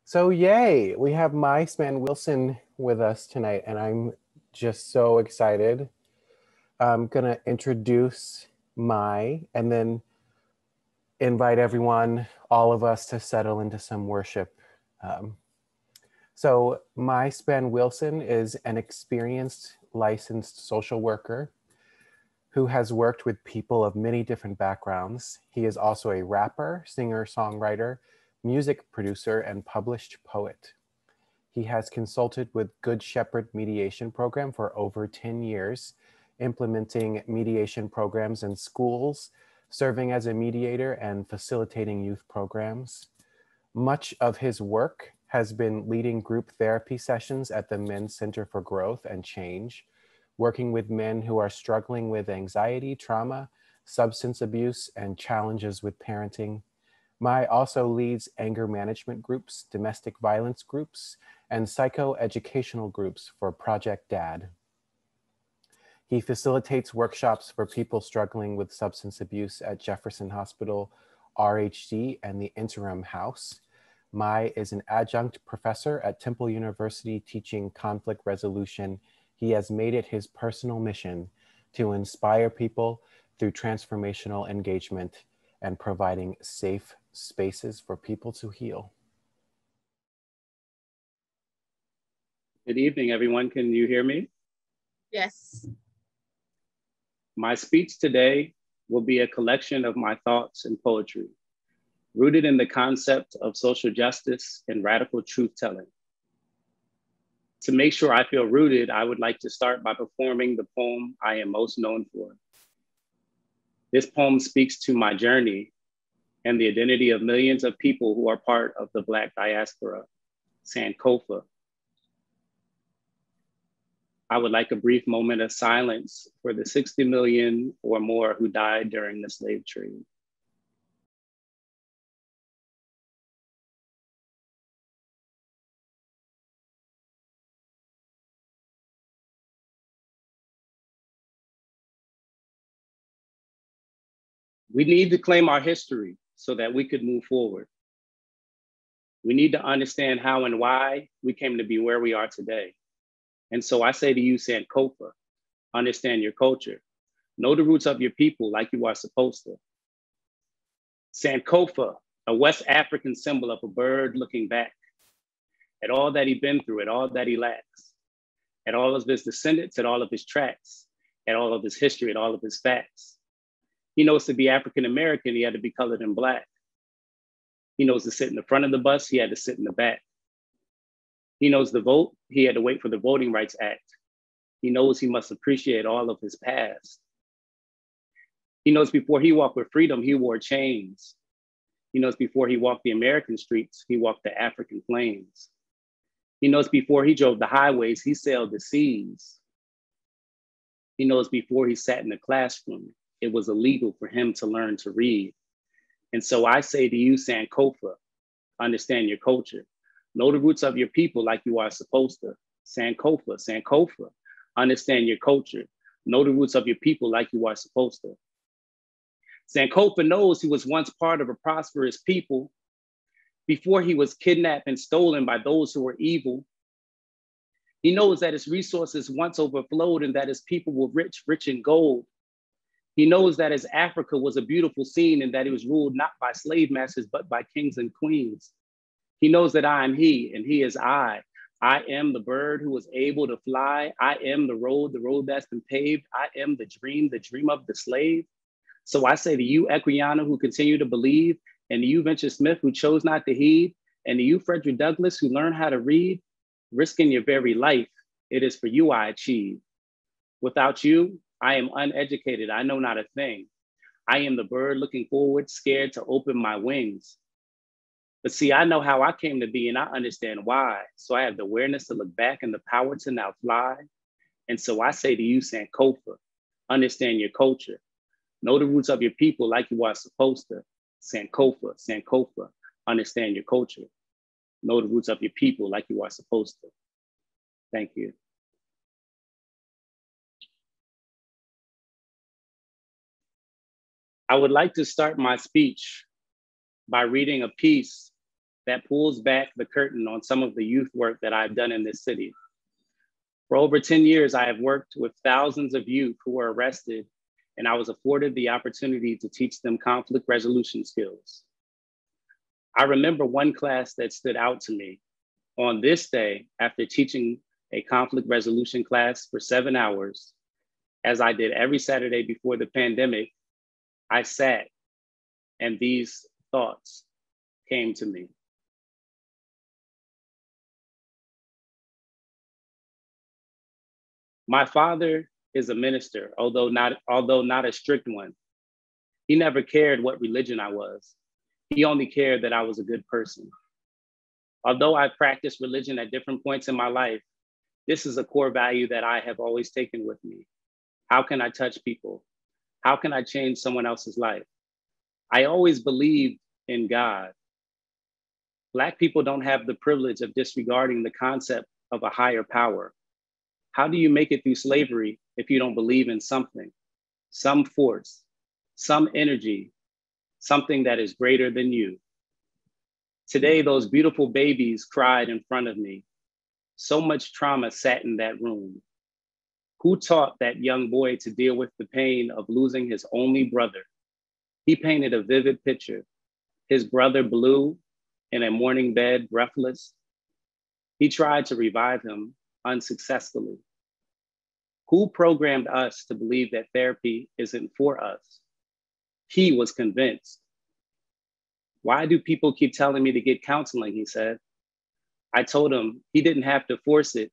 So yay, we have Span Wilson with us tonight, and I'm just so excited. I'm gonna introduce and then invite everyone, all of us, to settle into some worship. Um, Span Wilson is an experienced licensed social worker who has worked with people of many different backgrounds. He is also a rapper, singer, songwriter, music producer, and published poet. He has consulted with Good Shepherd Mediation Program for over 10 years, implementing mediation programs in schools, serving as a mediator, and facilitating youth programs. Much of his work has been leading group therapy sessions at the Men's Center for Growth and Change, working with men who are struggling with anxiety, trauma, substance abuse, and challenges with parenting. Mai also leads anger management groups, domestic violence groups, and psychoeducational groups for Project DAD. He facilitates workshops for people struggling with substance abuse at Jefferson Hospital, RHD, and the Interim House. Mai is an adjunct professor at Temple University teaching conflict resolution. He has made it his personal mission to inspire people through transformational engagement and providing safe spaces for people to heal. Good evening, everyone. Can you hear me? Yes. My speech today will be a collection of my thoughts and poetry, rooted in the concept of social justice and radical truth-telling. To make sure I feel rooted, I would like to start by performing the poem I am most known for. This poem speaks to my journey and the identity of millions of people who are part of the Black diaspora, Sankofa. I would like a brief moment of silence for the 60 million or more who died during the slave trade. We need to claim our history so that we could move forward. We need to understand how and why we came to be where we are today. And so I say to you, Sankofa, understand your culture. Know the roots of your people like you are supposed to. Sankofa, a West African symbol of a bird looking back at all that he's been through, at all that he lacks, at all of his descendants, at all of his tracks, at all of his history, at all of his facts. He knows to be African-American, he had to be colored in Black. He knows to sit in the front of the bus, he had to sit in the back. He knows to vote, he had to wait for the Voting Rights Act. He knows he must appreciate all of his past. He knows before he walked with freedom, he wore chains. He knows before he walked the American streets, he walked the African plains. He knows before he drove the highways, he sailed the seas. He knows before he sat in the classroom, it was illegal for him to learn to read. And so I say to you, Sankofa, understand your culture. Know the roots of your people like you are supposed to. Sankofa, Sankofa, understand your culture. Know the roots of your people like you are supposed to. Sankofa knows he was once part of a prosperous people before he was kidnapped and stolen by those who were evil. He knows that his resources once overflowed and that his people were rich, rich in gold. He knows that his Africa was a beautiful scene and that it was ruled not by slave masters, but by kings and queens. He knows that I am he and he is I. I am the bird who was able to fly. I am the road that's been paved. I am the dream of the slave. So I say to you, Equiana, who continue to believe, and to you, Venture Smith, who chose not to heed, and to you, Frederick Douglass, who learned how to read, risking your very life, it is for you I achieve. Without you, I am uneducated, I know not a thing. I am the bird looking forward, scared to open my wings. But see, I know how I came to be and I understand why. So I have the awareness to look back and the power to now fly. And so I say to you, Sankofa, understand your culture. Know the roots of your people like you are supposed to. Sankofa, Sankofa, understand your culture. Know the roots of your people like you are supposed to. Thank you. I would like to start my speech by reading a piece that pulls back the curtain on some of the youth work that I've done in this city. For over 10 years, I have worked with thousands of youth who were arrested, and I was afforded the opportunity to teach them conflict resolution skills. I remember one class that stood out to me. On this day, after teaching a conflict resolution class for 7 hours, as I did every Saturday before the pandemic, I sat and these thoughts came to me. My father is a minister, although not a strict one. He never cared what religion I was. He only cared that I was a good person. Although I practiced religion at different points in my life, this is a core value that I have always taken with me. How can I touch people? How can I change someone else's life? I always believed in God. Black people don't have the privilege of disregarding the concept of a higher power. How do you make it through slavery if you don't believe in something, some force, some energy, something that is greater than you? Today, those beautiful babies cried in front of me. So much trauma sat in that room. Who taught that young boy to deal with the pain of losing his only brother? He painted a vivid picture. His brother blue in a morning bed, breathless. He tried to revive him unsuccessfully. Who programmed us to believe that therapy isn't for us? He was convinced. Why do people keep telling me to get counseling, he said. I told him he didn't have to force it,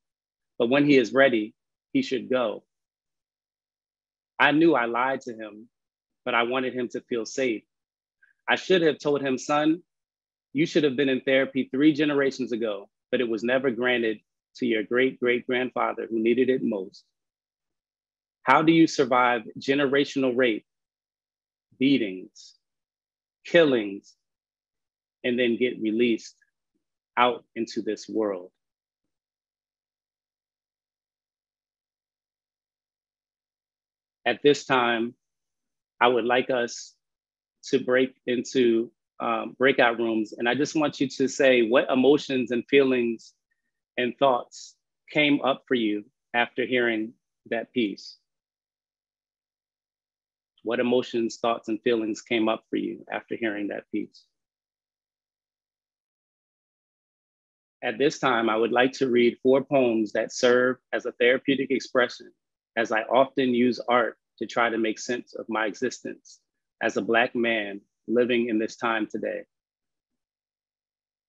but when he is ready, he should go. I knew I lied to him, but I wanted him to feel safe. I should have told him, son, you should have been in therapy 3 generations ago, but it was never granted to your great-great-grandfather who needed it most. How do you survive generational rape, beatings, killings, and then get released out into this world? At this time, I would like us to break into breakout rooms. And I just want you to say what emotions and feelings and thoughts came up for you after hearing that piece. What emotions, thoughts, and feelings came up for you after hearing that piece? At this time, I would like to read 4 poems that serve as a therapeutic expression, as I often use art to try to make sense of my existence as a Black man living in this time today.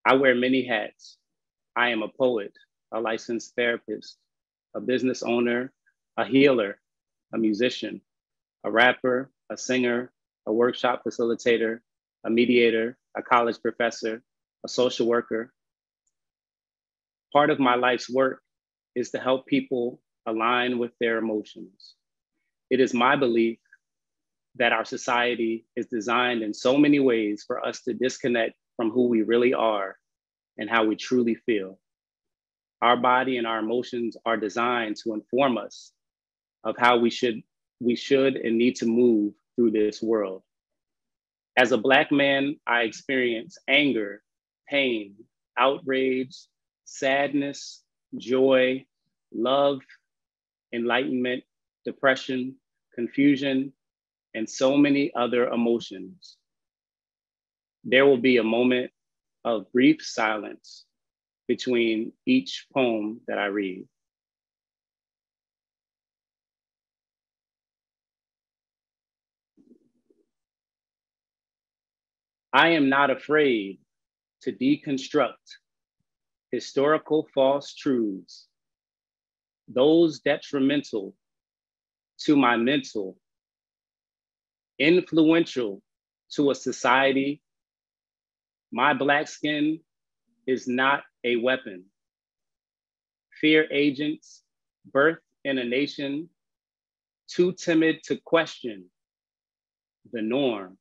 I wear many hats. I am a poet, a licensed therapist, a business owner, a healer, a musician, a rapper, a singer, a workshop facilitator, a mediator, a college professor, a social worker. Part of my life's work is to help people align with their emotions. It is my belief that our society is designed in so many ways for us to disconnect from who we really are and how we truly feel. Our body and our emotions are designed to inform us of how we should and need to move through this world. As a Black man, I experience anger, pain, outrage, sadness, joy, love, enlightenment, depression, confusion, and so many other emotions. There will be a moment of brief silence between each poem that I read. I am not afraid to deconstruct historical false truths, those detrimental to my mental, influential to a society. My Black skin is not a weapon. Fear agents birthed in a nation too timid to question the norm.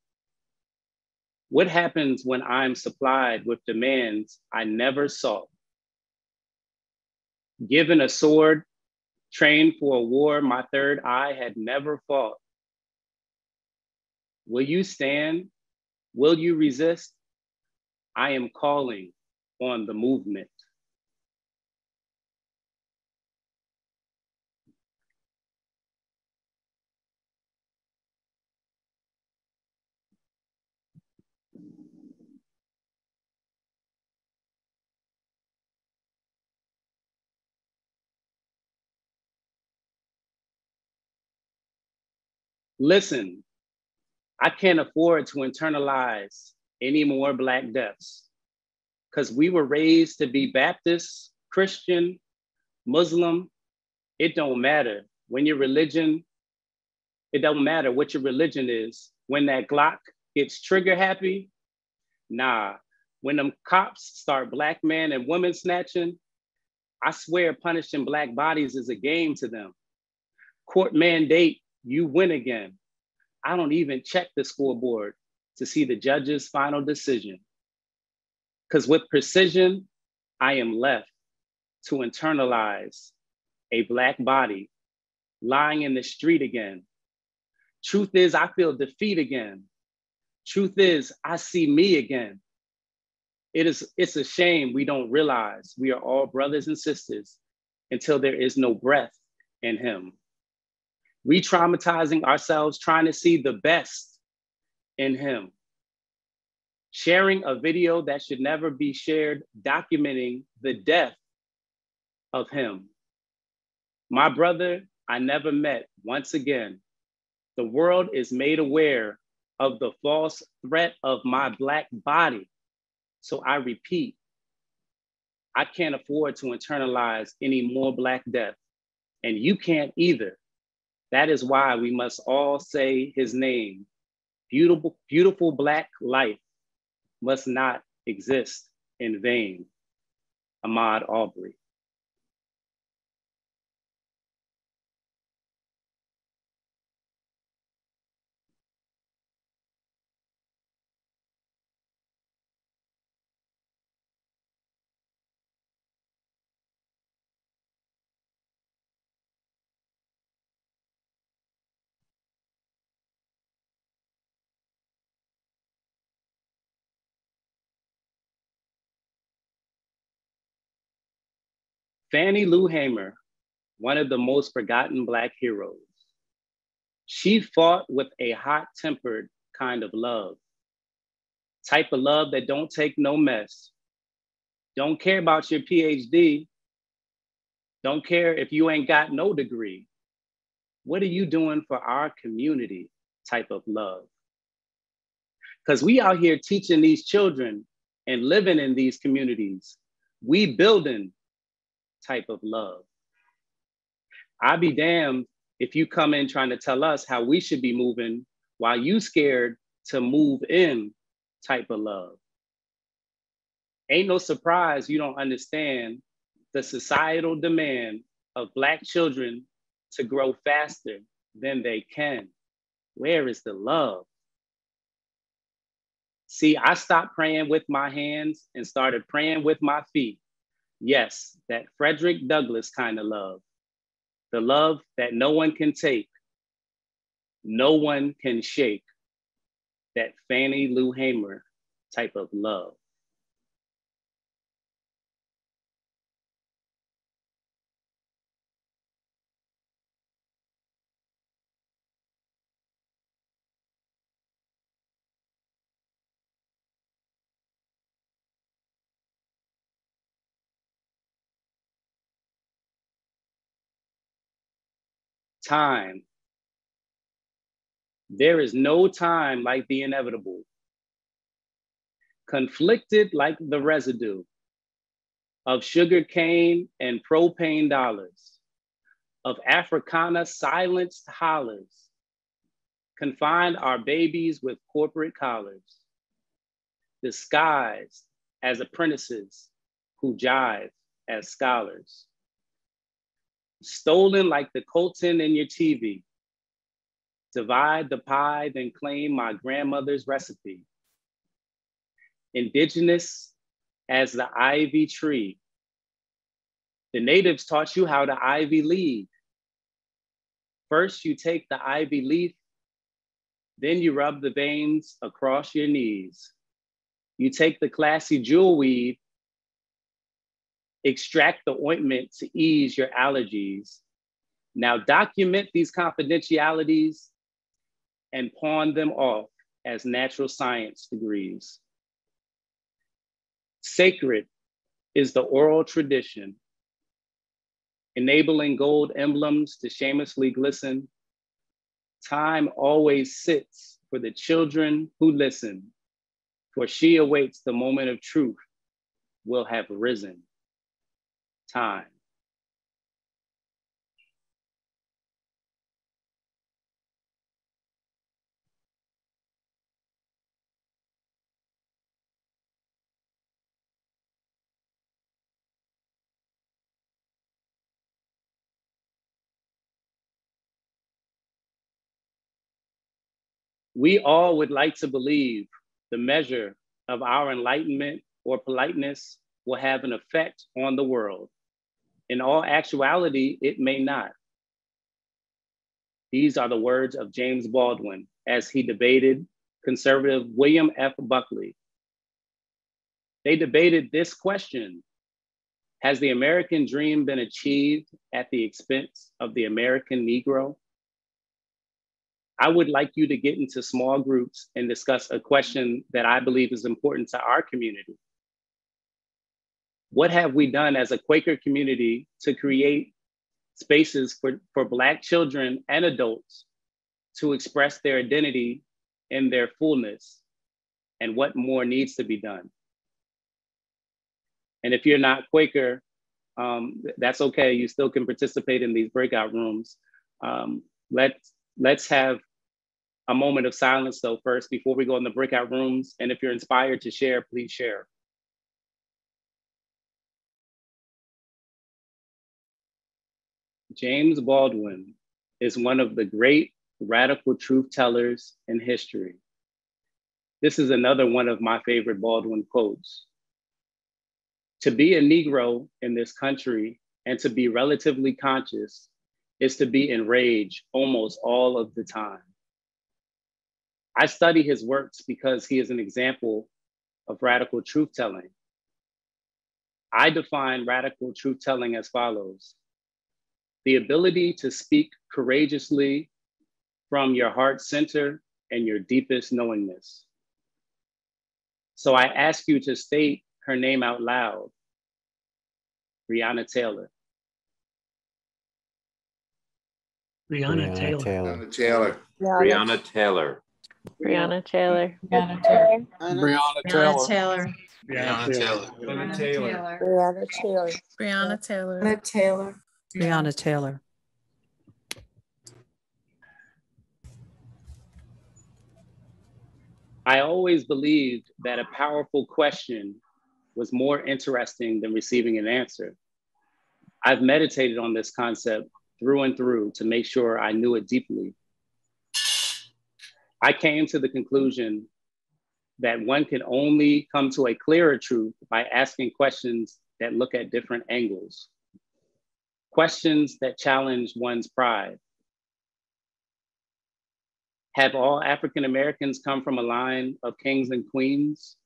What happens when I'm supplied with demands I never sought? Given a sword, trained for a war my third eye had never fought. Will you stand? Will you resist? I am calling on the movement. Listen, I can't afford to internalize any more Black deaths because we were raised to be Baptist, Christian, Muslim. It don't matter. When your religion, it don't matter what your religion is. When that Glock gets trigger happy, nah. When them cops start Black man and woman snatching, I swear punishing Black bodies is a game to them. Court mandate, you win again. I don't even check the scoreboard to see the judge's final decision. Because with precision, I am left to internalize a Black body lying in the street again. Truth is, I feel defeat again. Truth is, I see me again. It's a shame we don't realize we are all brothers and sisters until there is no breath in him. Re-traumatizing ourselves, trying to see the best in him. Sharing a video that should never be shared, documenting the death of him. My brother, I never met once again. The world is made aware of the false threat of my Black body. So I repeat, I can't afford to internalize any more Black death, and you can't either. That is why we must all say his name. Beautiful, beautiful Black life must not exist in vain. Ahmaud Arbery. Fannie Lou Hamer, one of the most forgotten Black heroes. She fought with a hot-tempered kind of love. Type of love that don't take no mess. Don't care about your PhD. Don't care if you ain't got no degree. What are you doing for our community type of love? Because we out here teaching these children and living in these communities. We building type of love. I'd be damned if you come in trying to tell us how we should be moving while you scared to move in type of love. Ain't no surprise you don't understand the societal demand of Black children to grow faster than they can. Where is the love? See, I stopped praying with my hands and started praying with my feet. Yes, that Frederick Douglass kind of love. The love that no one can take, no one can shake. That Fannie Lou Hamer type of love. Time. There is no time like the inevitable. Conflicted like the residue of sugar cane and propane dollars, of Africana silenced hollers, confined our babies with corporate collars, disguised as apprentices who jive as scholars, stolen like the coltan in your TV, divide the pie, then claim my grandmother's recipe. Indigenous as the ivy tree. The natives taught you how to ivy lead. First, you take the ivy leaf, then you rub the veins across your knees. You take the classy jewel weed, extract the ointment to ease your allergies. Now document these confidentialities and pawn them off as natural science degrees. Sacred is the oral tradition, enabling gold emblems to shamelessly glisten. Time always sits for the children who listen, for she awaits the moment of truth will have risen. Time. We all would like to believe the measure of our enlightenment or politeness will have an effect on the world. In all actuality, it may not. These are the words of James Baldwin as he debated conservative William F. Buckley. They debated this question: has the American dream been achieved at the expense of the American Negro? I would like you to get into small groups and discuss a question that I believe is important to our community. What have we done as a Quaker community to create spaces for Black children and adults to express their identity in their fullness? And what more needs to be done? And if you're not Quaker, that's okay. You still can participate in these breakout rooms. Let's have a moment of silence though first before we go in the breakout rooms. And if you're inspired to share, please share. James Baldwin is one of the great radical truth tellers in history. This is another one of my favorite Baldwin quotes. To be a Negro in this country and to be relatively conscious is to be enraged almost all of the time. I study his works because he is an example of radical truth telling. I define radical truth telling as follows: the ability to speak courageously from your heart center and your deepest knowingness. So I ask you to state her name out loud: Breonna Taylor. Breonna Taylor. Breonna Taylor. Breonna Taylor. Breonna Taylor. Breonna Taylor. Breonna Taylor. Breonna Taylor. Breonna Taylor. Breonna Taylor. Breonna Taylor. Breonna Taylor. Breonna Taylor. I always believed that a powerful question was more interesting than receiving an answer. I've meditated on this concept through and through to make sure I knew it deeply. I came to the conclusion that one can only come to a clearer truth by asking questions that look at different angles, questions that challenge one's pride. Have all African Americans come from a line of kings and queens?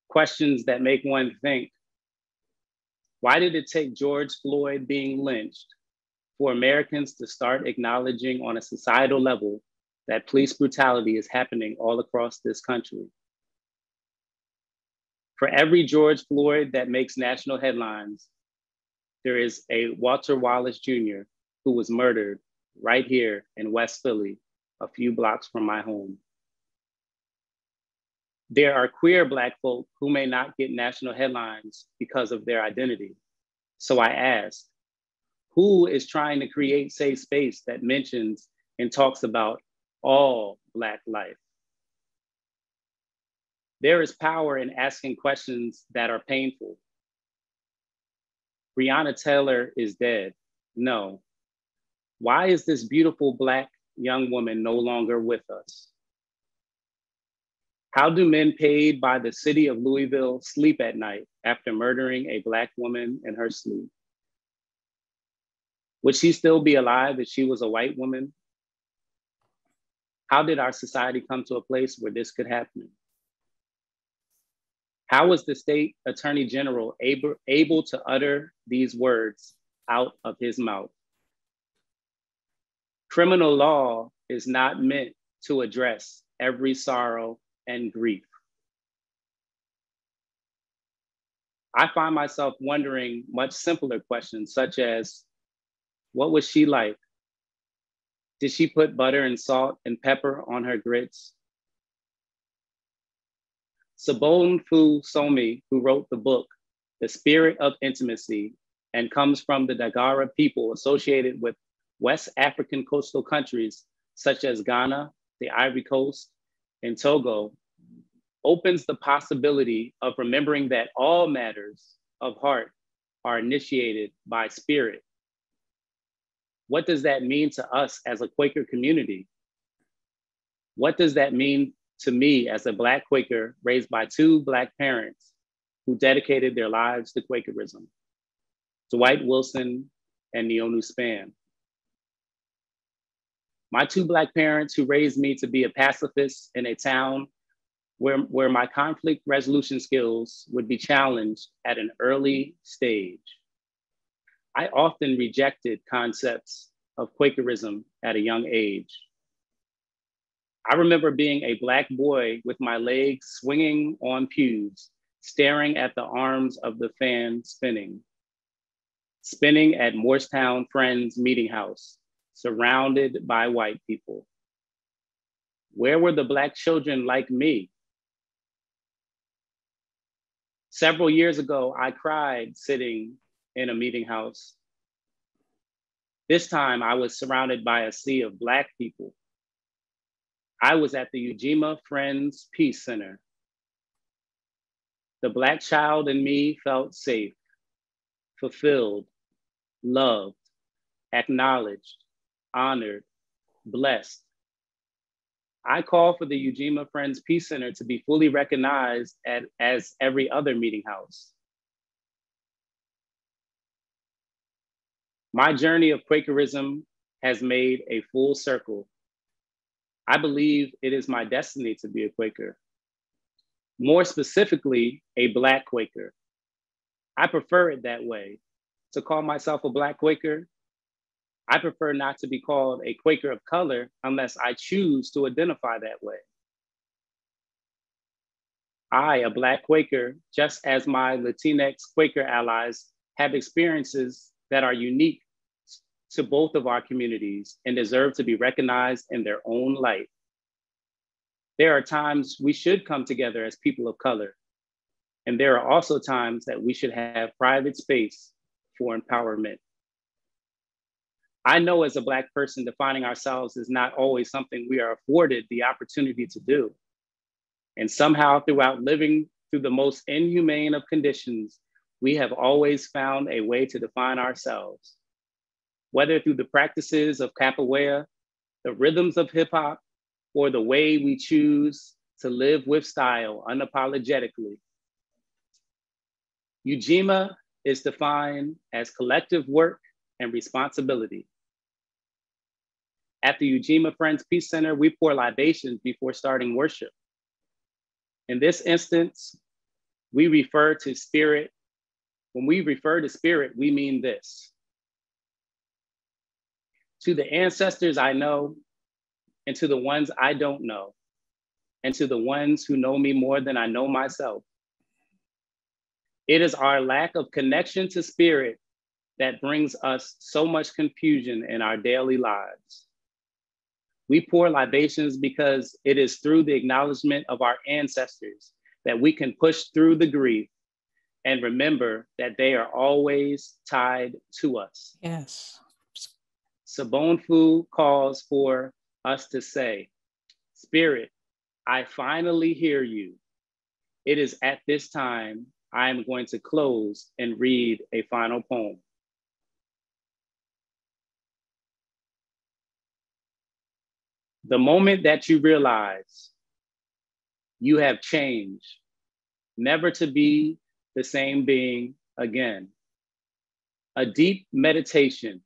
Questions that make one think, why did it take George Floyd being lynched for Americans to start acknowledging on a societal level that police brutality is happening all across this country? For every George Floyd that makes national headlines, there is a Walter Wallace Jr. who was murdered right here in West Philly, a few blocks from my home. There are queer Black folk who may not get national headlines because of their identity. So I asked, who is trying to create safe space that mentions and talks about all Black life? There is power in asking questions that are painful. Breonna Taylor is dead. No. Why is this beautiful Black young woman no longer with us? How do men paid by the city of Louisville sleep at night after murdering a Black woman in her sleep? Would she still be alive if she was a white woman? How did our society come to a place where this could happen? How was the state attorney general able to utter these words out of his mouth? Criminal law is not meant to address every sorrow and grief. I find myself wondering much simpler questions, such as, what was she like? Did she put butter and salt and pepper on her grits? Sobonfu Somi, who wrote the book, The Spirit of Intimacy, and comes from the Dagara people associated with West African coastal countries such as Ghana, the Ivory Coast, and Togo, opens the possibility of remembering that all matters of heart are initiated by spirit. What does that mean to us as a Quaker community? What does that mean to me as a Black Quaker raised by two Black parents who dedicated their lives to Quakerism, Dwight Wilson and Neonu Span? My two Black parents who raised me to be a pacifist in a town where my conflict resolution skills would be challenged at an early stage. I often rejected concepts of Quakerism at a young age. I remember being a Black boy with my legs swinging on pews, staring at the arms of the fan spinning at Morristown Friends Meeting House, surrounded by white people. Where were the Black children like me? Several years ago, I cried sitting in a meeting house. This time I was surrounded by a sea of Black people. I was at the Ujima Friends Peace Center. The Black child in me felt safe, fulfilled, loved, acknowledged, honored, blessed. I call for the Ujima Friends Peace Center to be fully recognized as every other meeting house. My journey of Quakerism has made a full circle. I believe it is my destiny to be a Quaker. More specifically, a Black Quaker. I prefer it that way. To call myself a Black Quaker, I prefer not to be called a Quaker of color unless I choose to identify that way. I, a Black Quaker, just as my Latinx Quaker allies, have experiences that are unique to both of our communities and deserve to be recognized in their own light. There are times we should come together as people of color, and there are also times that we should have private space for empowerment. I know as a Black person, defining ourselves is not always something we are afforded the opportunity to do. And somehow throughout living through the most inhumane of conditions, we have always found a way to define ourselves. Whether through the practices of capoeira, the rhythms of hip hop, or the way we choose to live with style unapologetically. Ujima is defined as collective work and responsibility. At the Ujima Friends Peace Center, we pour libations before starting worship. In this instance, we refer to spirit. When we refer to spirit, we mean this. To the ancestors I know, and to the ones I don't know, and to the ones who know me more than I know myself. It is our lack of connection to spirit that brings us so much confusion in our daily lives. We pour libations because it is through the acknowledgement of our ancestors that we can push through the grief and remember that they are always tied to us. Yes. Sobonfu calls for us to say, Spirit, I finally hear you. It is at this time I am going to close and read a final poem. The moment that you realize you have changed, never to be the same being again. A deep meditation,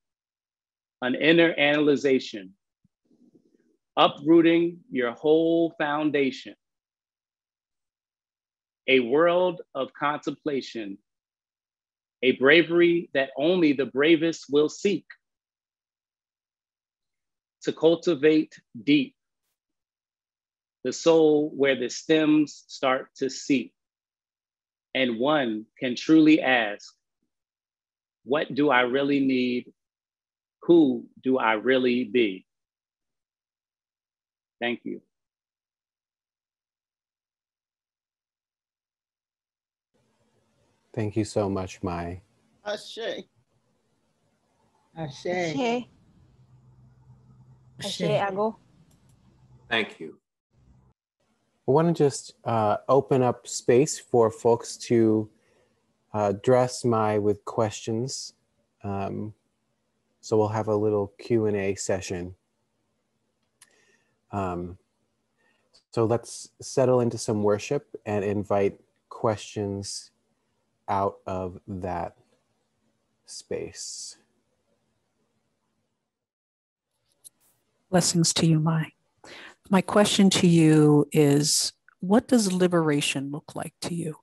an inner analyzation, uprooting your whole foundation, a world of contemplation, a bravery that only the bravest will seek, to cultivate deep, the soul where the stems start to seep, and one can truly ask, what do I really need? Who do I really be? Thank you. Thank you so much, Mai. Ashe. Ashe. Ashe. Ashe, Ago. Thank you. I want to just open up space for folks to address Mai with questions. So we'll have a little Q&A session. So let's settle into some worship and invite questions out of that space. Blessings to you, Mai. My question to you is, what does liberation look like to you?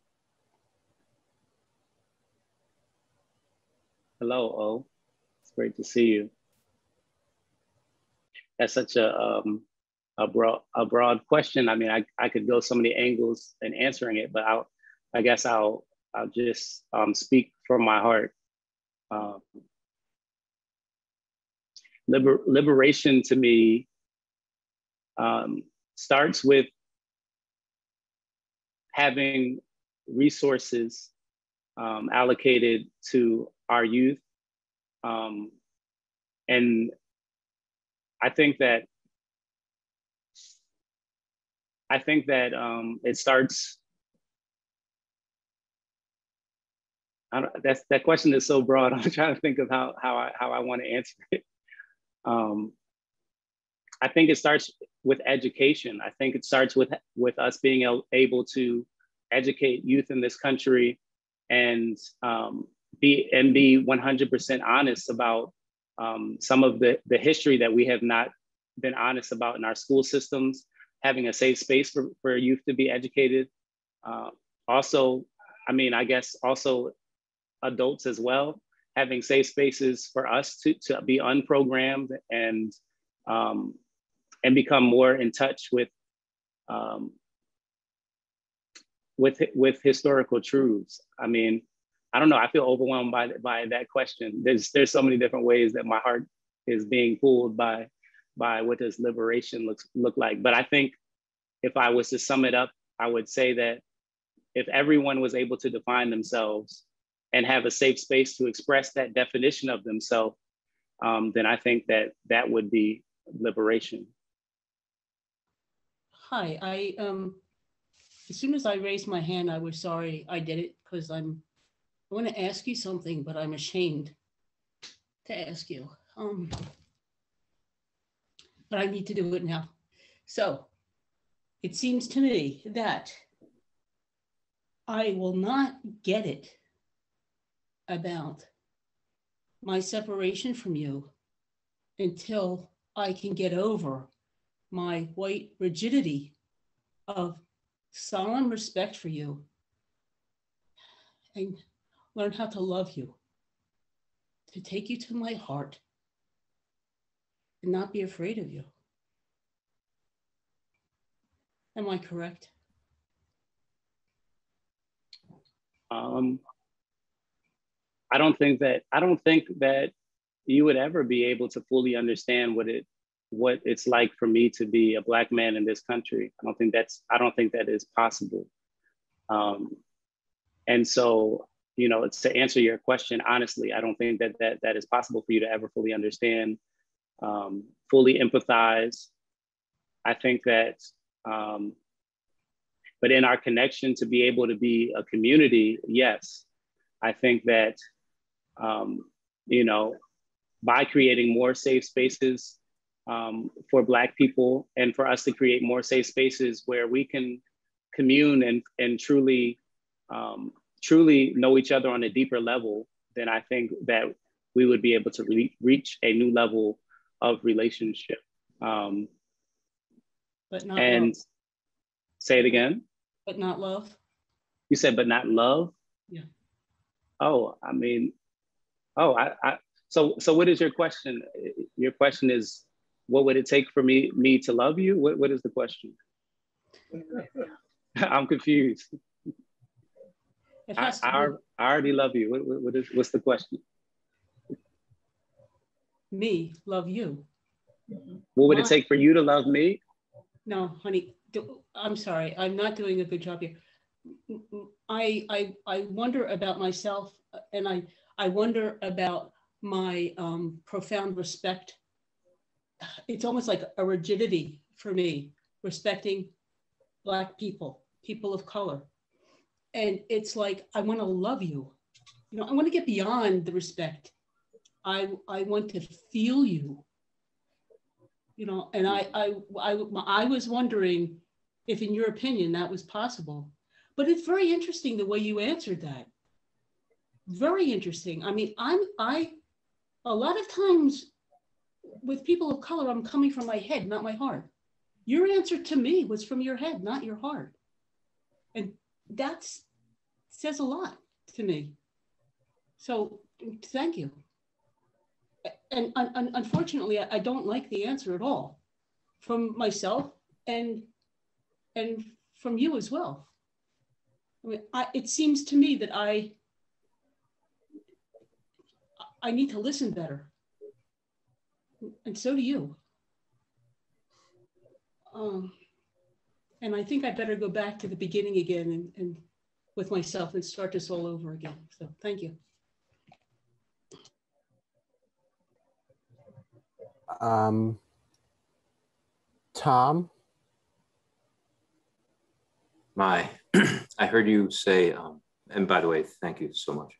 Hello, O. It's great to see you. That's such a broad question. I mean, I could go so many angles in answering it, but I guess I'll just speak from my heart. Liberation to me starts with having resources allocated to our youth. And I think that it starts, that question is so broad. I'm trying to think of how I want to answer it. I think it starts with education. I think it starts with us being able to educate youth in this country and be 100% honest about some of the history that we have not been honest about in our school systems, having a safe space for youth to be educated. Also, I mean, I guess also adults as well, having safe spaces for us to be unprogrammed and become more in touch with historical truths. I mean, I don't know, I feel overwhelmed by that question. There's so many different ways that my heart is being pulled by what does liberation look like. But I think if I was to sum it up, I would say that if everyone was able to define themselves and have a safe space to express that definition of themselves, then I think that would be liberation. Hi, as soon as I raised my hand, I was sorry I did it because I want to ask you something, but I'm ashamed to ask you. But I need to do it now. So it seems to me that I will not get it about my separation from you until I can get over my white rigidity of solemn respect for you and learn how to love you, to take you to my heart and not be afraid of you. Am I correct? I don't think that you would ever be able to fully understand what it's like for me to be a Black man in this country. I don't think that is possible. And so, you know, it's to answer your question, honestly, I don't think that is possible for you to ever fully understand, fully empathize. I think that, but in our connection to be able to be a community, yes, I think that, you know, by creating more safe spaces for Black people and for us to create more safe spaces where we can commune and truly know each other on a deeper level, then I think that we would be able to reach a new level of relationship. But not And love. say it again. But not love. You said, but not love? Yeah. Oh, I mean, oh, so what is your question? Your question is, what would it take for me to love you? What is the question? I'm confused. I already love you. What's the question? Me love you. What would it take for you to love me? No, honey, I'm sorry. I'm not doing a good job here. I wonder about myself, and I wonder about my profound respect. It's almost like a rigidity for me, respecting Black people, people of color. And it's like, I want to love you. You know, I want to get beyond the respect. I want to feel you. You know, and I was wondering if, in your opinion, that was possible. But it's very interesting the way you answered that. Very interesting. I mean, a lot of times with people of color, I'm coming from my head, not my heart. Your answer to me was from your head, not your heart. And that says a lot to me. So thank you. And unfortunately, I don't like the answer at all from myself and from you as well. I mean, it seems to me that I need to listen better. And so do you. And I think I better go back to the beginning again and with myself and start this all over again. So thank you. Tom? I heard you say, and by the way, thank you so much.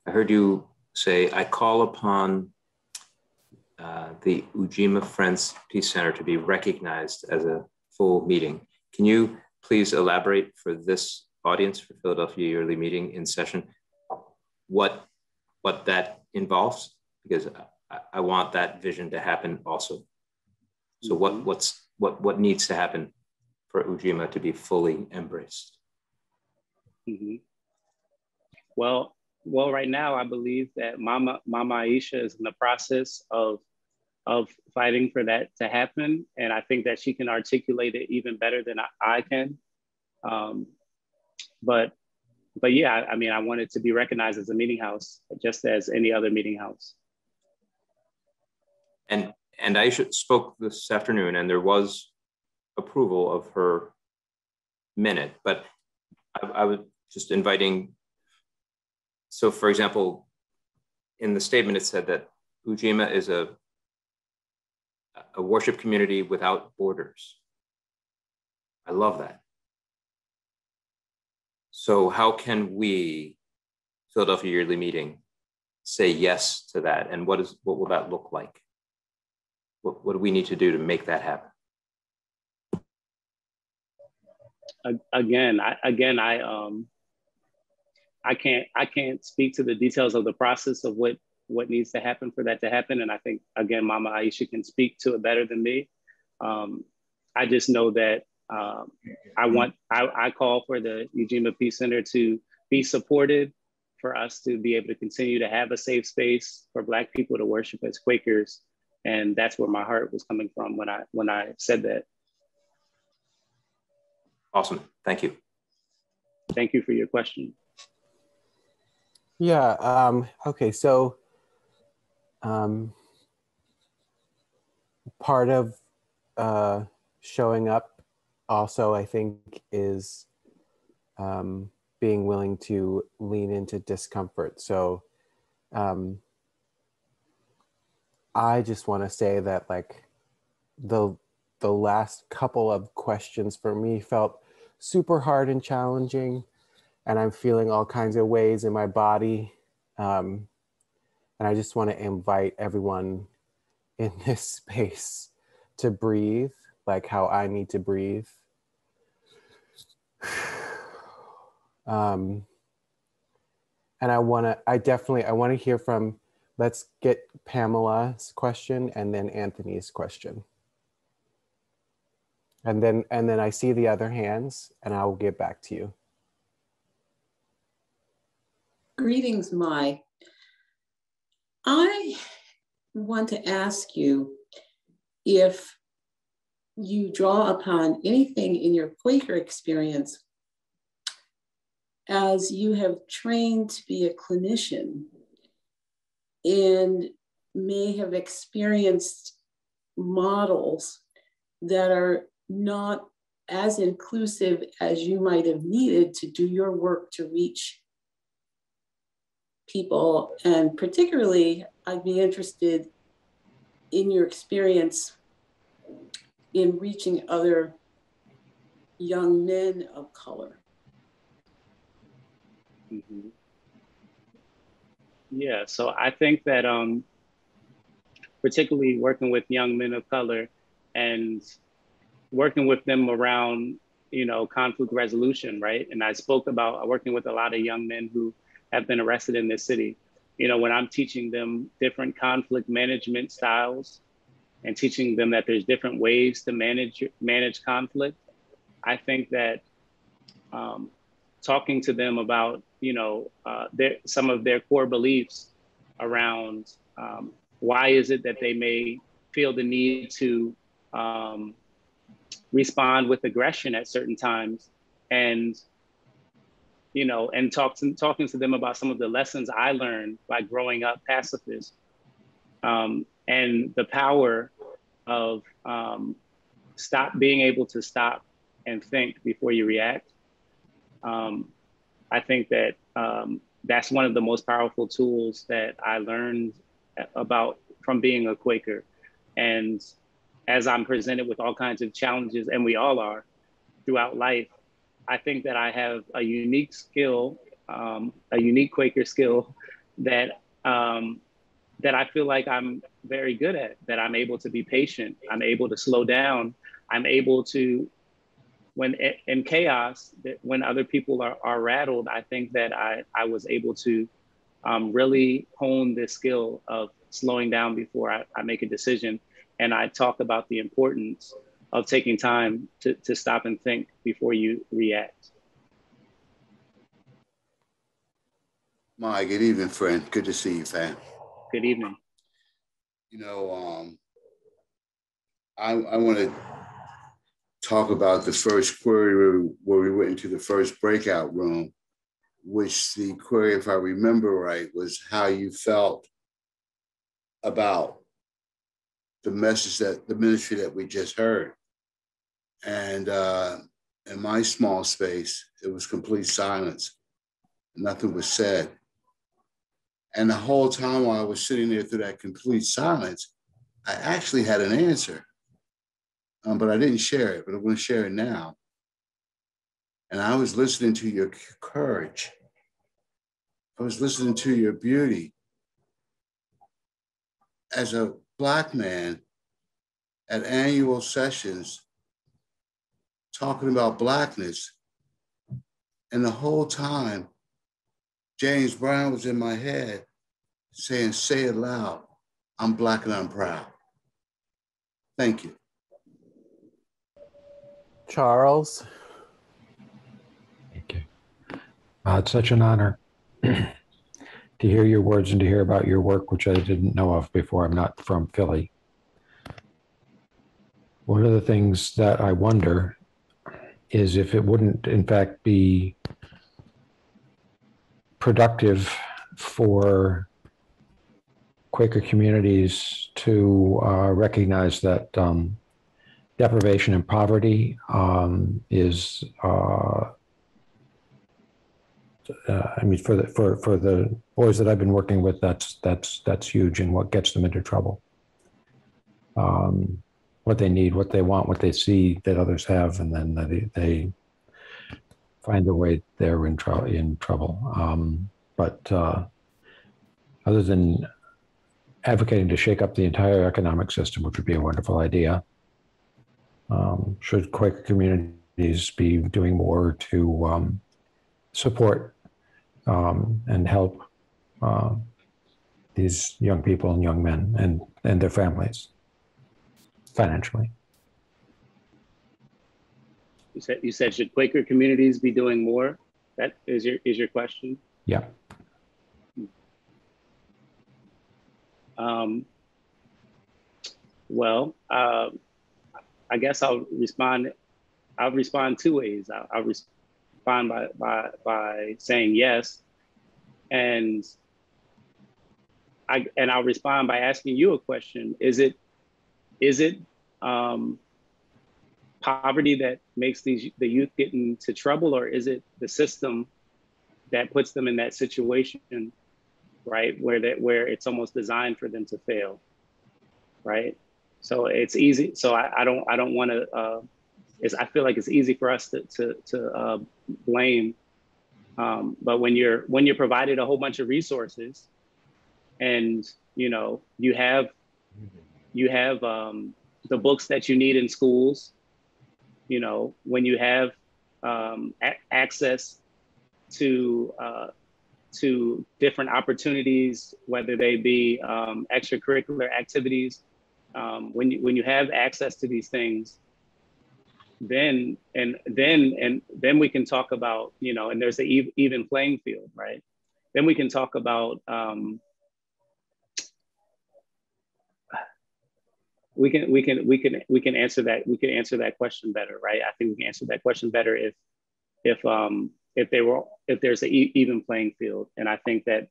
I heard you say, I call upon the Ujima Friends Peace Center to be recognized as a full meeting. Can you please elaborate for this audience for Philadelphia Yearly Meeting in session what that involves? Because I want that vision to happen also. So what needs to happen for Ujima to be fully embraced? Mm-hmm. Well, right now I believe that Mama Aisha is in the process of fighting for that to happen, and I think that she can articulate it even better than I can. But yeah, I mean, I want it to be recognized as a meeting house, just as any other meeting house. And Aisha spoke this afternoon, and there was approval of her minute, but I was just inviting. So for example, in the statement, it said that Ujima is a worship community without borders. I love that. So how can we, Philadelphia Yearly Meeting, say yes to that? And what will that look like? What do we need to do to make that happen? I can't speak to the details of the process of what needs to happen for that to happen. And I think, again, Mama Aisha can speak to it better than me. I just know that I call for the Ujima Peace Center to be supported, for us to be able to continue to have a safe space for Black people to worship as Quakers. And that's where my heart was coming from when I said that. Awesome, thank you. Thank you for your question. Yeah, okay, so part of showing up also, I think, is being willing to lean into discomfort. So I just want to say that, like, the last couple of questions for me felt super hard and challenging, and I'm feeling all kinds of ways in my body. And I just want to invite everyone in this space to breathe, like how I need to breathe. And I want to hear from, let's get Pamela's question and then Anthony's question. And then I see the other hands, and I will get back to you. Greetings, Mai. I want to ask you if you draw upon anything in your Quaker experience as you have trained to be a clinician and may have experienced models that are not as inclusive as you might have needed to do your work to reach people. And particularly, I'd be interested in your experience in reaching other young men of color. Mm-hmm. Yeah, so I think that particularly working with young men of color and working with them around, you know, conflict resolution, right? And I spoke about working with a lot of young men who have been arrested in this city. You know, when I'm teaching them different conflict management styles and teaching them that there's different ways to manage conflict, I think that talking to them about, you know, some of their core beliefs around why is it that they may feel the need to respond with aggression at certain times, and you know, and talking to them about some of the lessons I learned by growing up pacifist, and the power of being able to stop and think before you react. I think that that's one of the most powerful tools that I learned about from being a Quaker. And as I'm presented with all kinds of challenges, and we all are throughout life, I think that I have a unique skill, a unique Quaker skill that that I feel like I'm very good at, that I'm able to be patient, I'm able to slow down, I'm able to, when in chaos, when other people are rattled, I think that I was able to really hone this skill of slowing down before I make a decision. And I talk about the importance of taking time to stop and think before you react. Mai, good evening, friend. Good to see you, fam. Good evening. You know, I want to talk about the first query where we went into the first breakout room, which the query, if I remember right, was how you felt about the message that the ministry that we just heard. And in my small space, it was complete silence. Nothing was said. And the whole time while I was sitting there through that complete silence, I actually had an answer, but I didn't share it, but I'm going to share it now. And I was listening to your courage. I was listening to your beauty. As a Black man at annual sessions, talking about Blackness, and the whole time, James Brown was in my head saying, say it loud, I'm Black and I'm proud. Thank you. Charles. Thank you. It's such an honor to hear your words and to hear about your work, which I didn't know of before. I'm not from Philly. One of the things that I wonder is if it wouldn't, in fact, be productive for Quaker communities to recognize that deprivation and poverty is, I mean, for the boys that I've been working with, that's huge, and what gets them into trouble. What they need, what they want, what they see that others have, and then they find the way they're in trouble. But other than advocating to shake up the entire economic system, which would be a wonderful idea, should Quaker communities be doing more to support and help these young people and young men and their families financially? You said should Quaker communities be doing more? That is your question? Yeah. Well, I guess I'll respond 2 ways. I'll respond by saying yes, and I'll respond by asking you a question. Is it poverty that makes the youth get into trouble, or is it the system that puts them in that situation, right, where it's almost designed for them to fail, right? So it's easy. So I don't want to. I feel like it's easy for us to blame, but when you're provided a whole bunch of resources, and you have the books that you need in schools, when you have access to different opportunities, whether they be extracurricular activities, when you have access to these things, then we can talk about, and there's an even playing field, right? Then we can talk about we can answer that question better, right? I think we can answer that question better if there's an even playing field. And I think that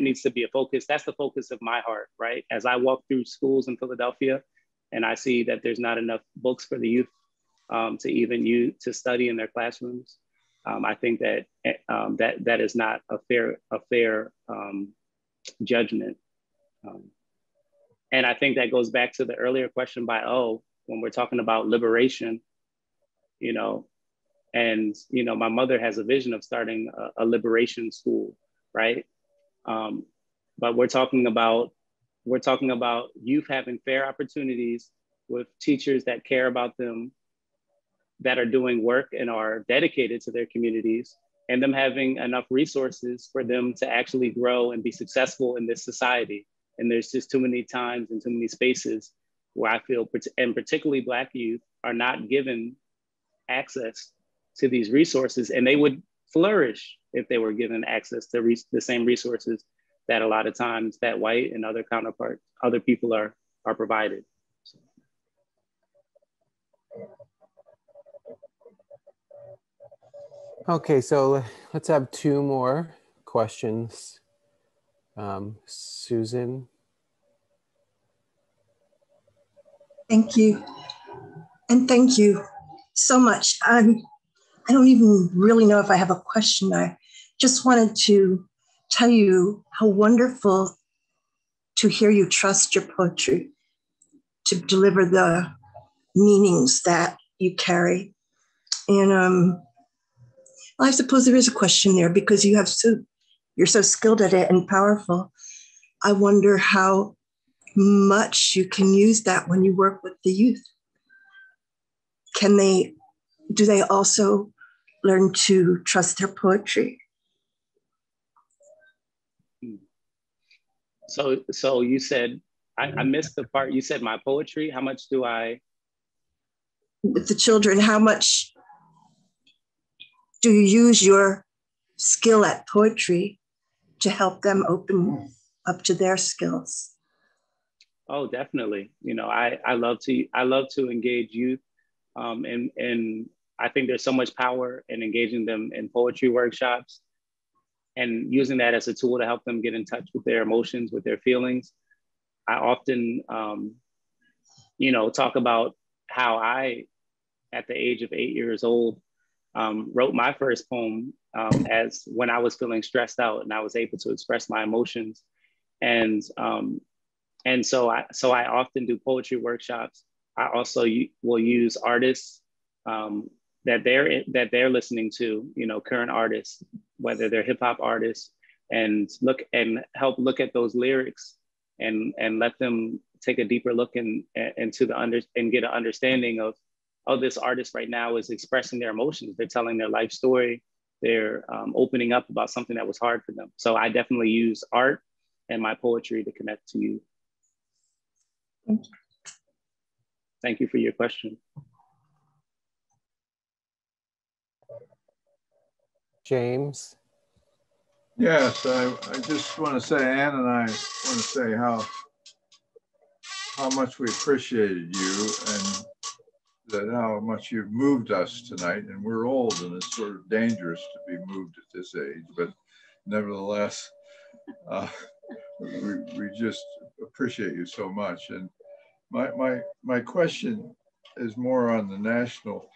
needs to be a focus. That's the focus of my heart, right? As I walk through schools in Philadelphia and I see that there's not enough books for the youth to study in their classrooms, I think that is not a fair judgment. And I think that goes back to the earlier question by when we're talking about liberation, and my mother has a vision of starting a liberation school, right? But we're talking about youth having fair opportunities with teachers that care about them, that are doing work and are dedicated to their communities, and them having enough resources for them to actually grow and be successful in this society. And there's just too many times and too many spaces where I feel, and particularly Black youth, are not given access to these resources, and they would flourish if they were given access to the same resources that a lot of times that white and other people are provided. So. Okay, so let's have 2 more questions. Susan. Thank you. And thank you so much. I don't even really know if I have a question. I just wanted to tell you how wonderful to hear you trust your poetry to deliver the meanings that you carry. And I suppose there is a question there because you're so skilled at it and powerful. I wonder how much you can use that when you work with the youth. Do they also learn to trust their poetry? So you said, I missed the part, you said my poetry, how much do I? With the children, how much do you use your skill at poetry to help them open up to their skills? Oh, definitely. I love to engage youth, and I think there's so much power in engaging them in poetry workshops and using that as a tool to help them get in touch with their emotions, with their feelings. I often, talk about how I, at the age of 8 years old, wrote my first poem as when I was feeling stressed out and I was able to express my emotions. And so I often do poetry workshops. I also will use artists that they're listening to, current artists, whether they're hip hop artists, and help look at those lyrics and let them take a deeper look and get an understanding of, oh, this artist right now is expressing their emotions. They're telling their life story. They're opening up about something that was hard for them. So I definitely use art and my poetry to connect to you. Thank you. Thank you for your question. James? Yes, I just want to say, Ann and I want to say how much we appreciated you and that how much you've moved us tonight. And we're old and it's sort of dangerous to be moved at this age, but nevertheless, we just appreciate you so much. And my question is more on the national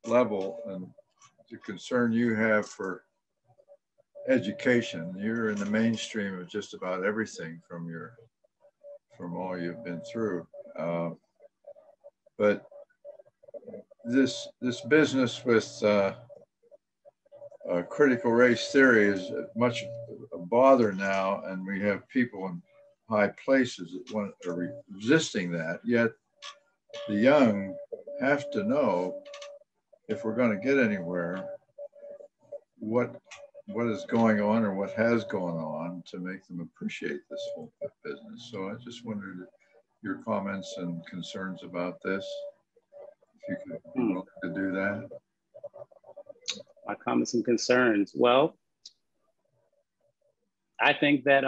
level and the concern you have for education. You're in the mainstream of just about everything from all you've been through. But this business with critical race theory is much a bother now, and we have people in high places that are resisting that. Yet the young have to know, if we're going to get anywhere, what is going on or what has gone on to make them appreciate this whole business. So I just wondered your comments and concerns about this, if you could be willing to do that. My comments and concerns. Well, I think that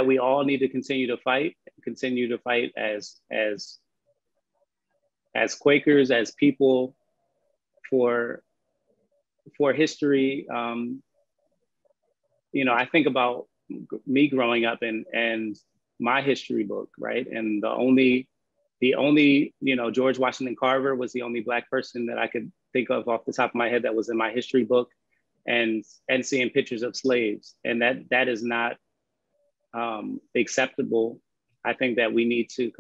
we all need to continue to fight as Quakers, as people for history. You know, I think about me growing up and my history book, right? And the only, you know, George Washington Carver was the only Black person that I could think of off the top of my head that was in my history book, and seeing pictures of slaves. And that is not acceptable. I think that we need to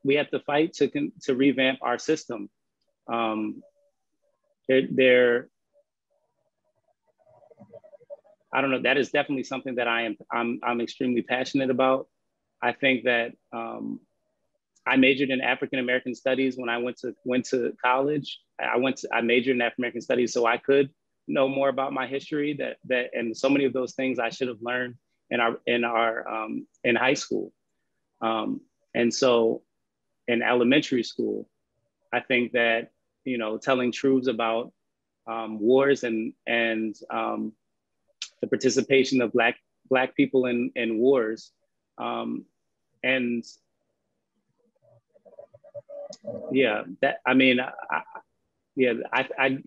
we have to fight to revamp our system. I don't know, that is definitely something that I'm extremely passionate about. I think that I majored in African American studies when I went to college. I majored in African American studies so I could know more about my history, and so many of those things I should have learned in high school. And so in elementary school, I think that, you know, telling truths about wars and the participation of Black people in wars, and yeah, I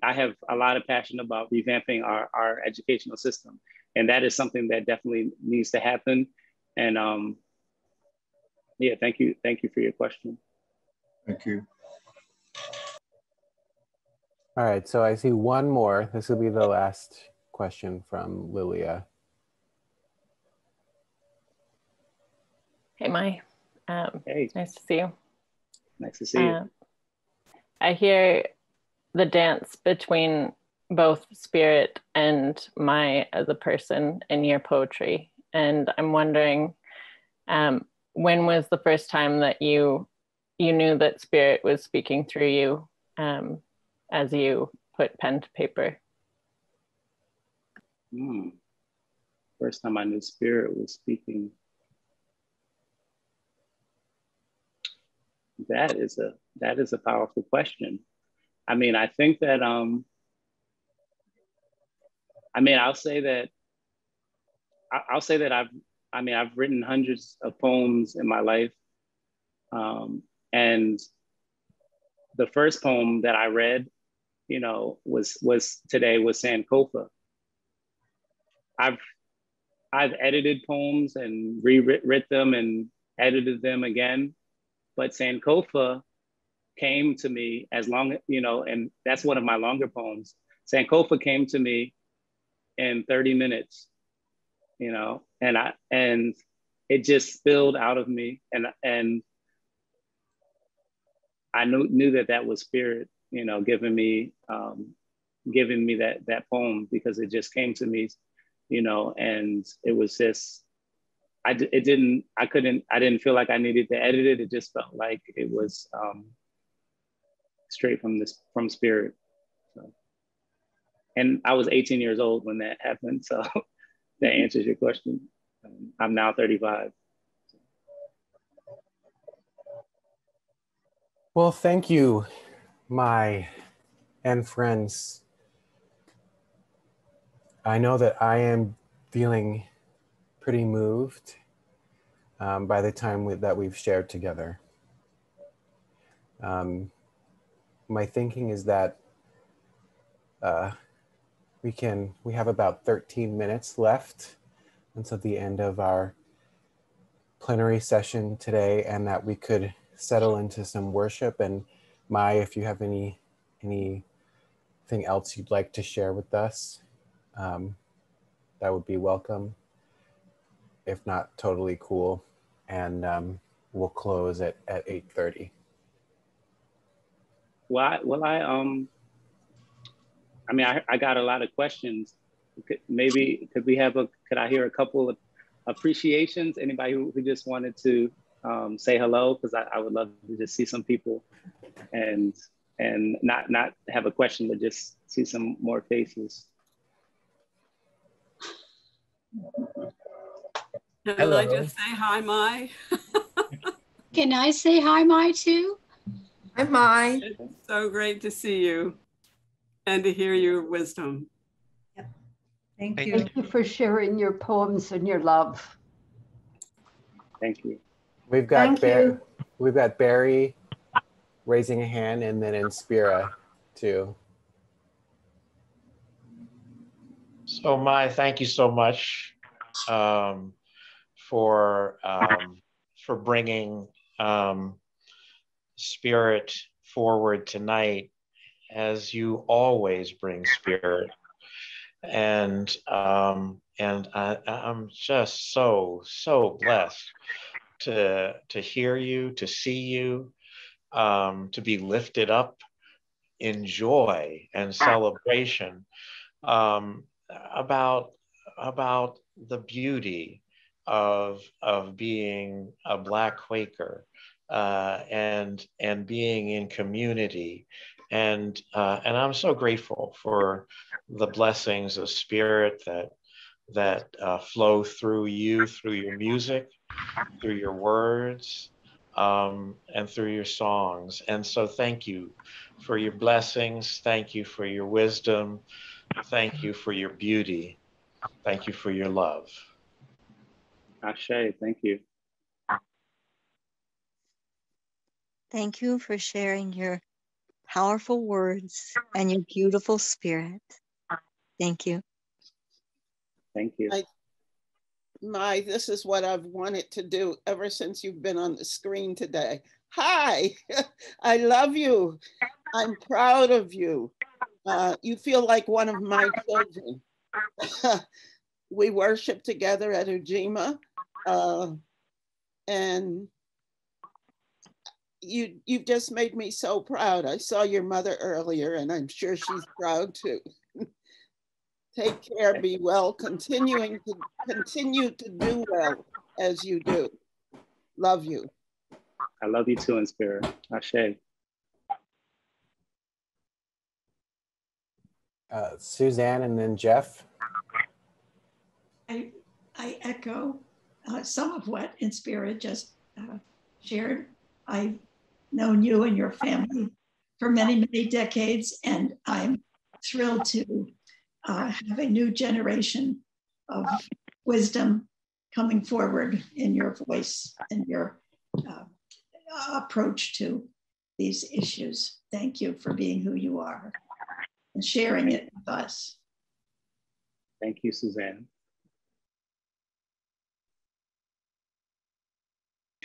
have a lot of passion about revamping our educational system, and that is something that definitely needs to happen. And yeah, thank you for your question. Thank you. All right, so I see one more. This will be the last question from Lilia. Hey, Mai. Hey. Nice to see you. Nice to see you. I hear the dance between both Spirit and Mai as a person in your poetry. And I'm wondering, when was the first time that you knew that Spirit was speaking through you as you put pen to paper? First time I knew Spirit was speaking. That is a powerful question. I mean, I think that I'll say that I've written hundreds of poems in my life, and the first poem that I read, you know, was Sankofa. I've edited poems and rewritten them and edited them again, but Sankofa came to me and that's one of my longer poems. Sankofa came to me in 30 minutes, you know, and it just spilled out of me, and I knew that was Spirit, you know, giving me that poem, because it just came to me, you know, and it was just, I didn't feel like I needed to edit it. It just felt like it was straight from Spirit. So, and I was 18 years old when that happened. So that answers your question. I'm now 35. Well, thank you, Mai and friends, I know that I am feeling pretty moved by the time that we've shared together. My thinking is that we have about 13 minutes left until the end of our plenary session today, and that we could settle into some worship. And Mai, if you have anything else you'd like to share with us, that would be welcome. If not, totally cool. And we'll close at 8:30. I got a lot of questions. Could I hear a couple of appreciations? Anybody who just wanted to say hello? Because I would love to just see some people and not have a question, but just see some more faces. Can I just say hi, Mai? Can I say hi, Mai, too? Hi, Mai. It's so great to see you and to hear your wisdom. Yep. Thank you. Thank you for sharing your poems and your love. Thank you. We've got Barry raising a hand, and then Inspira too. So Mai, thank you so much for bringing Spirit forward tonight, as you always bring Spirit. And I'm just so blessed to hear you, to see you, to be lifted up in joy and celebration about the beauty of being a Black Quaker and being in community. And I'm so grateful for the blessings of Spirit that flow through you, through your music, through your words, and through your songs. And so thank you for your blessings. Thank you for your wisdom. Thank you for your beauty. Thank you for your love. Ashe, thank you. Thank you for sharing your powerful words and your beautiful spirit. Thank you. Thank you. Mai, this is what I've wanted to do ever since you've been on the screen today. Hi, I love you. I'm proud of you. You feel like one of my children. We worship together at Ujima, and you've just made me so proud. I saw your mother earlier, and I'm sure she's proud too. Take care, be well, continue to do well as you do. Love you. I love you too, Inspira. Ashe. Suzanne and then Jeff. I echo some of what Inspira just shared. I've known you and your family for many, many decades, and I'm thrilled to have a new generation of wisdom coming forward in your voice and your approach to these issues. Thank you for being who you are and sharing it with us. Thank you, Suzanne.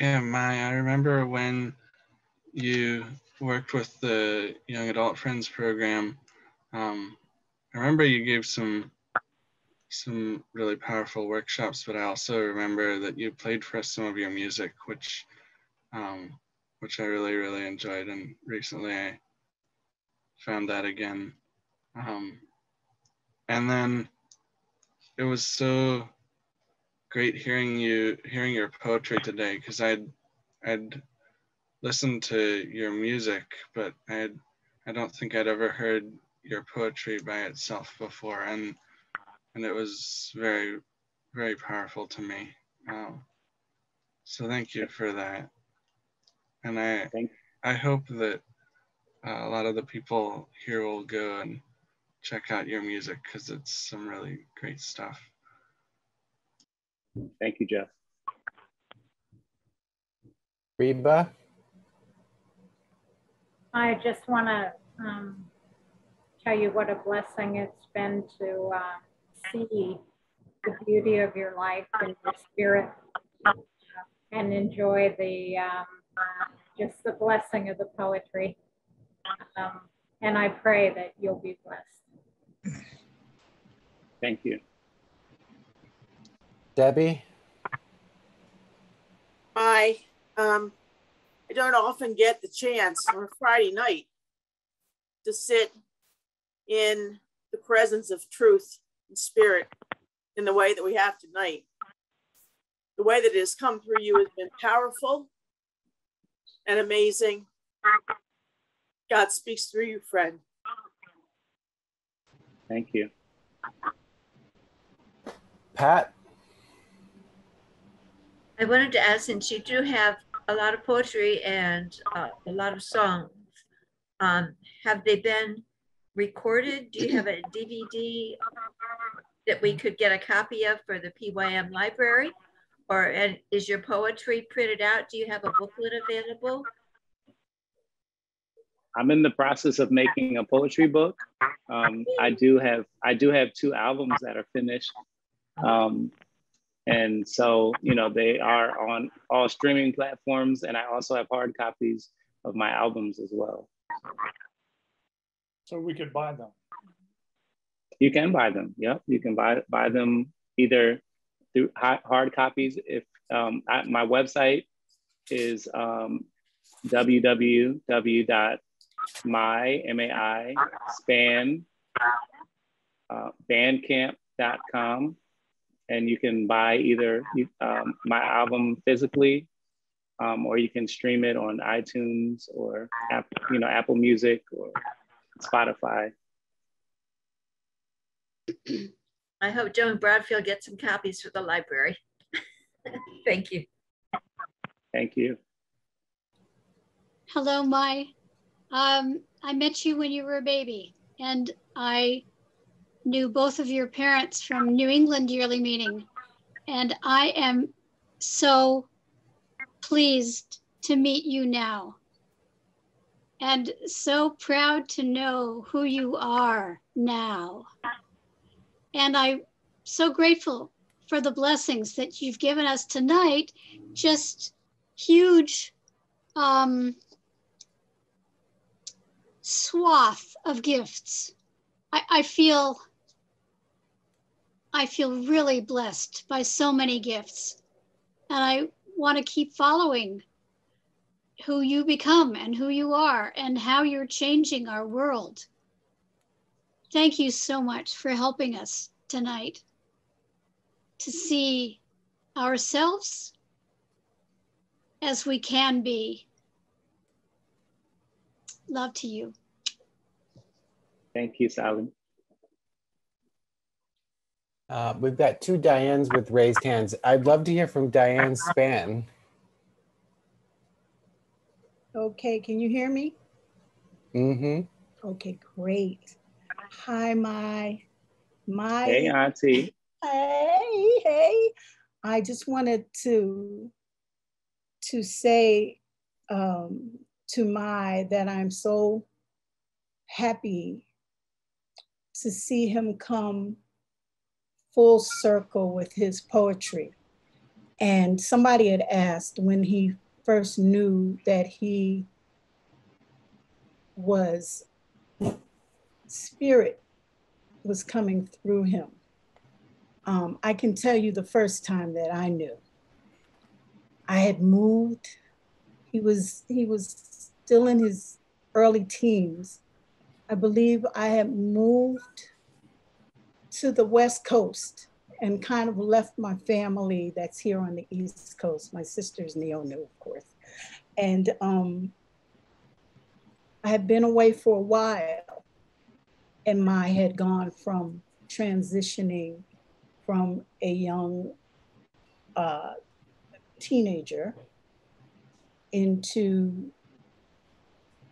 Yeah, Mai, I remember when you worked with the Young Adult Friends program. I remember you gave some really powerful workshops, but I also remember that you played for us some of your music, which I really, really enjoyed. And recently I found that again. And then it was so great hearing your poetry today, because I'd listened to your music, but I don't think I'd ever heard your poetry by itself before, and it was very, very powerful to me. So thank you for that. And I hope that a lot of the people here will go check out your music because it's some really great stuff. Thank you, Jeff. Reba? I just want to tell you what a blessing it's been to see the beauty of your life and your spirit and enjoy the just the blessing of the poetry. And I pray that you'll be blessed. Thank you. Debbie? I don't often get the chance on a Friday night to sit in the presence of truth and spirit in the way that we have tonight. The way that it has come through you has been powerful and amazing. God speaks through you, friend. Thank you. Pat? I wanted to ask, since you do have a lot of poetry and a lot of songs, have they been recorded? Do you have a DVD that we could get a copy of for the PYM library? Or is your poetry printed out? Do you have a booklet available? I'm in the process of making a poetry book. I do have 2 albums that are finished. And so, you know, they are on all streaming platforms, and I also have hard copies of my albums as well. So we could buy them. You can buy them. Yep, you can buy them either through hard copies. If my website is www.bandcamp.com, and you can buy either my album physically, or you can stream it on iTunes or Apple Music or Spotify. I hope Joan Bradfield gets some copies for the library. Thank you. Thank you. Hello, Mai. I met you when you were a baby, and I knew both of your parents from New England Yearly Meeting, and I am so pleased to meet you now, and so proud to know who you are now. And I'm so grateful for the blessings that you've given us tonight. Just huge swath of gifts. I feel really blessed by so many gifts. And I want to keep following who you become and who you are and how you're changing our world. Thank you so much for helping us tonight to see ourselves as we can be. Love to you. Thank you, Sally. We've got 2 Dianes with raised hands. I'd love to hear from Diane Spann. Okay, can you hear me? Mm-hmm. Okay, great. Hi, Mai. Hey, Auntie. Hey. I just wanted to say to Mai that I'm so happy to see him come full circle with his poetry. And somebody had asked when he first knew that he was, spirit was coming through him. I can tell you the first time that I knew. I had moved. He was still in his early teens. I believe I had moved to the West Coast and kind of left my family that's here on the East Coast. My sister's Neonu, of course. And I had been away for a while, and Mai had gone from transitioning from a young teenager into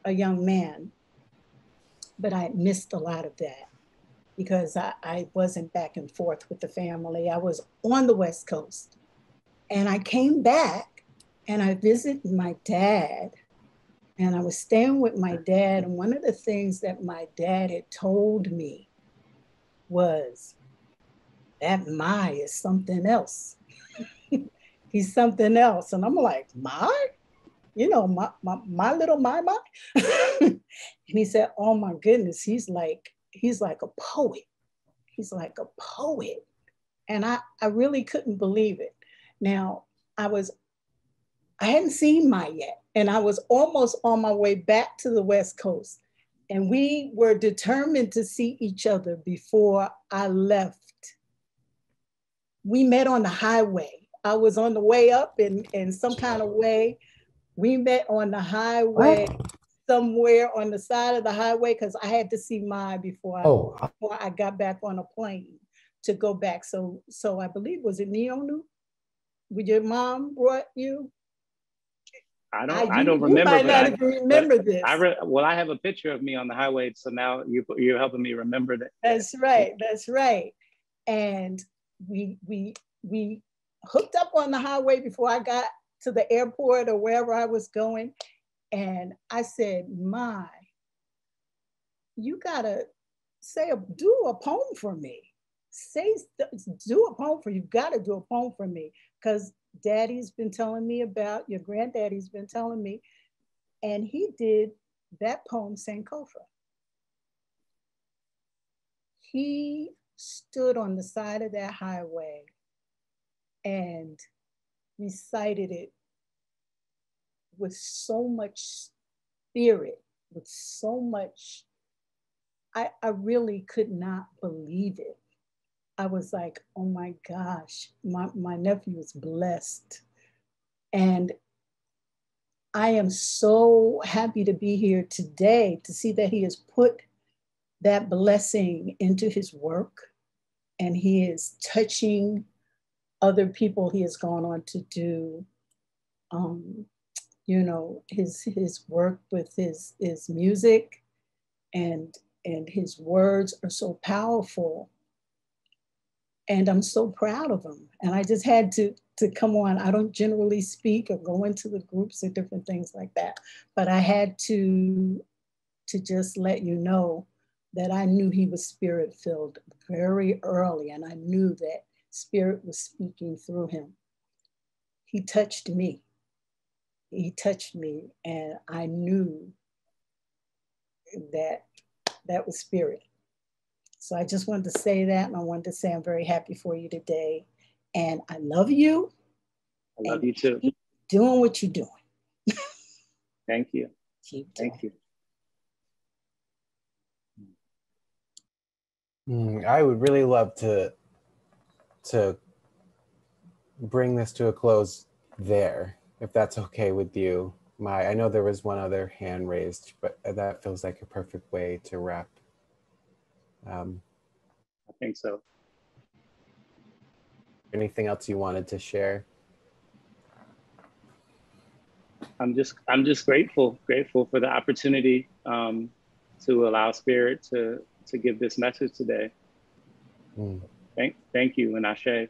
a young man, but I missed a lot of that. because I wasn't back and forth with the family. I was on the West Coast. And I came back and I visited my dad. And I was staying with my dad. And one of the things that my dad had told me was that Mai is something else. He's something else. And I'm like, Mai? You know, my little Mai. And he said, oh my goodness, he's like a poet. He's like a poet. And I really couldn't believe it. Now, I hadn't seen Mai yet, and I was almost on my way back to the West Coast. And we were determined to see each other before I left. We met on the highway. I was on the way up in some kind of way. We met on the highway, somewhere on the side of the highway, because I had to see Mai before I got back on a plane to go back. So I believe, was it Neonu? Would your mom brought you? I don't remember. You might not even remember this. Well, I have a picture of me on the highway, so now you're helping me remember that. That's right. That's right. And we hooked up on the highway before I got to the airport or wherever I was going. And I said, Mai, you gotta do a poem for me. Do a poem for you. You've got to do a poem for me, because Daddy's been telling me about, your granddaddy's been telling me, and he did that poem, Sankofa. He stood on the side of that highway and recited it with so much spirit, with so much, I really could not believe it. I was like, oh my gosh, my nephew is blessed. And I am so happy to be here today to see that he has put that blessing into his work, and he is touching other people. He has gone on to do, you know, his work with his music, and his words are so powerful. And I'm so proud of him. And I just had to come on. I don't generally speak or go into the groups or different things like that, but I had to just let you know that I knew he was spirit-filled very early, and I knew that spirit was speaking through him. He touched me. He touched me, and I knew that that was spirit. So I just wanted to say that, and I wanted to say I'm very happy for you today. And I love you. I love you too. Keep doing what you're doing. Thank you. Thank you. I would really love to bring this to a close there, if that's okay with you. I know there was one other hand raised, but that feels like a perfect way to wrap. I think so. Anything else you wanted to share? I'm just grateful for the opportunity to allow Spirit to give this message today. Thank you, and Ashe.